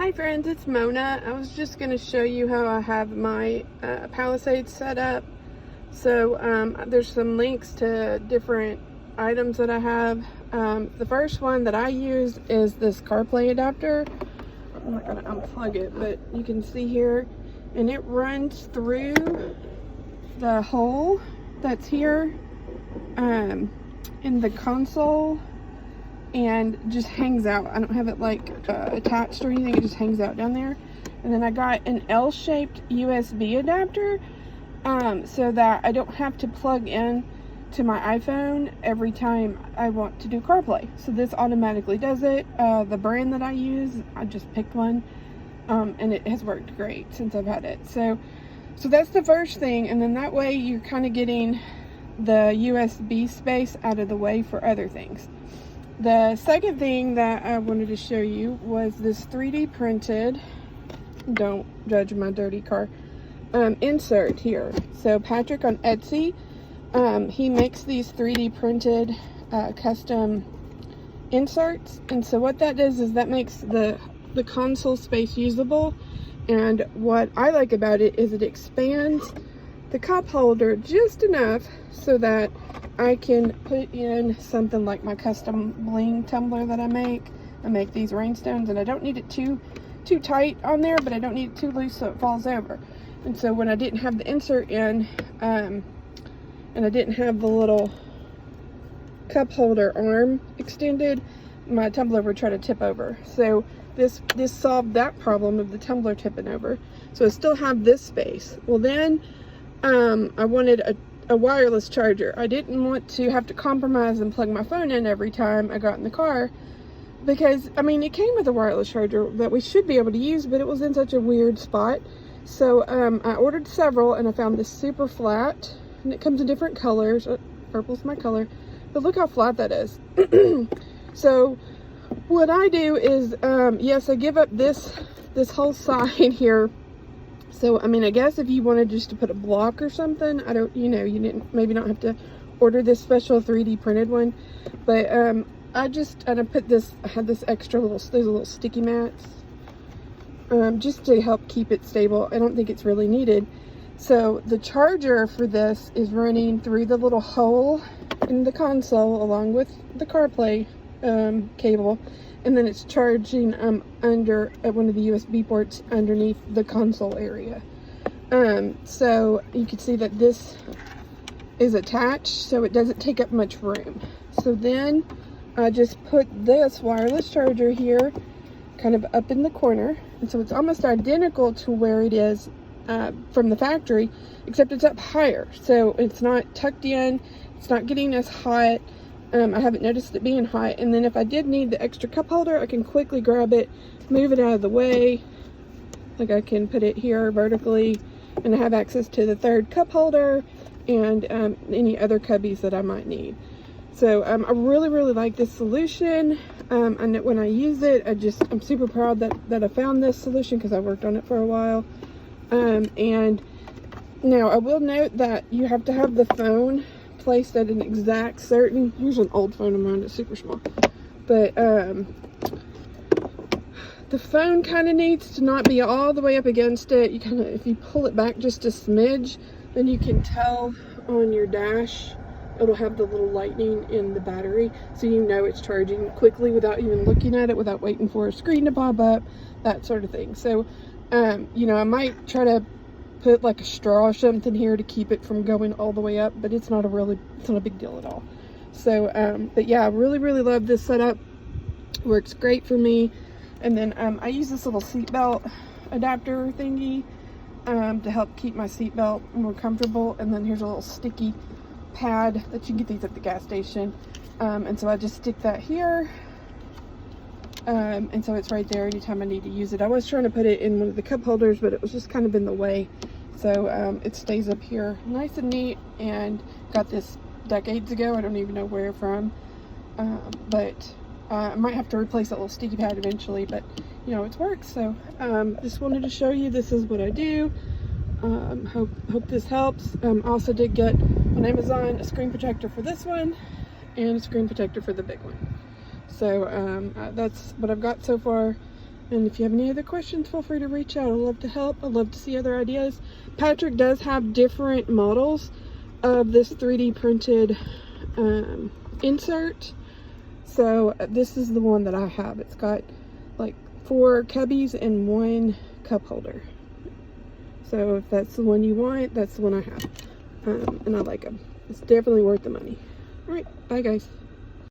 Hi friends, it's Mona. I was just going to show you how I have my Palisade set up. So there's some links to different items that I have. The first one that I use is this CarPlay adapter. I'm not going to unplug it, but you can see here, and it runs through the hole that's here in the console and just hangs out. I don't have it like attached or anything, it just hangs out down there. And then I got an L-shaped USB adapter so that I don't have to plug in to my iPhone every time I want to do CarPlay. So this automatically does it. The brand that I use, I just picked one, and it has worked great since I've had it. So that's the first thing, and then that way you're kind of getting the USB space out of the way for other things. The second thing that I wanted to show you was this 3D printed, don't judge my dirty car, insert here. So Patrick on Etsy, he makes these 3D printed custom inserts, and so what that does is that makes the console space usable. And what I like about it is it expands the cup holder just enough so that I can put in something like my custom bling tumbler that I make. I make these rhinestones, and I don't need it too tight on there, but I don't need it too loose so it falls over. And so when I didn't have the insert in, and I didn't have the little cup holder arm extended, my tumbler would try to tip over. So this solved that problem of the tumbler tipping over. So I still have this space. Well then, I wanted a wireless charger. I didn't want to have to compromise and plug my phone in every time I got in the car, because I mean it came with a wireless charger that we should be able to use, but it was in such a weird spot. So I ordered several, and I found this super flat, and it comes in different colors. Purple's my color, but look how flat that is. So what I do is, yes, I give up this whole side here. So, I mean, I guess if you wanted just to put a block or something, I don't, you didn't, maybe not have to order this special 3D printed one. But I put this, I had this extra those little sticky mats, just to help keep it stable. I don't think it's really needed. So the charger for this is running through the little hole in the console along with the CarPlay cable, and then it's charging under at one of the USB ports underneath the console area. So you can see that this is attached, so it doesn't take up much room. So then I just put this wireless charger here kind of up in the corner, and so it's almost identical to where it is from the factory, except it's up higher, so it's not tucked in, it's not getting as hot. I haven't noticed it being hot. And then if I did need the extra cup holder, I can quickly grab it, move it out of the way. Like I can put it here vertically, and I have access to the third cup holder and any other cubbies that I might need. So I really like this solution. And when I use it, I'm super proud that I found this solution, because I worked on it for a while. And now I will note that you have to have the phone placed at an exact certain, here's an old phone of mine, it's super small, but the phone kind of needs to not be all the way up against it. You kind of, if you pull it back just a smidge, then you can tell on your dash, it'll have the little lightning in the battery, so you know it's charging quickly without even looking at it, without waiting for a screen to pop up, that sort of thing. So I might try to put like a straw or something here to keep it from going all the way up, but it's not a big deal at all. So but yeah, I really love this setup. Works great for me. And then I use this little seatbelt adapter thingy to help keep my seatbelt more comfortable. And then here's a little sticky pad that you can get these at the gas station, and so I just stick that here, and so it's right there anytime I need to use it. I was trying to put it in one of the cup holders, but it was just kind of in the way. So it stays up here nice and neat, and got this decades ago. I don't even know where from, but I might have to replace that little sticky pad eventually, but it works. So just wanted to show you this is what I do. Hope this helps. Also did get on Amazon a screen protector for this one and a screen protector for the big one. So that's what I've got so far. And if you have any other questions, feel free to reach out. I'd love to help. I'd love to see other ideas. Patrick does have different models of this 3D printed insert. So this is the one that I have. It's got like 4 cubbies and 1 cup holder. So if that's the one you want, that's the one I have. And I like them. It's definitely worth the money. All right, bye guys.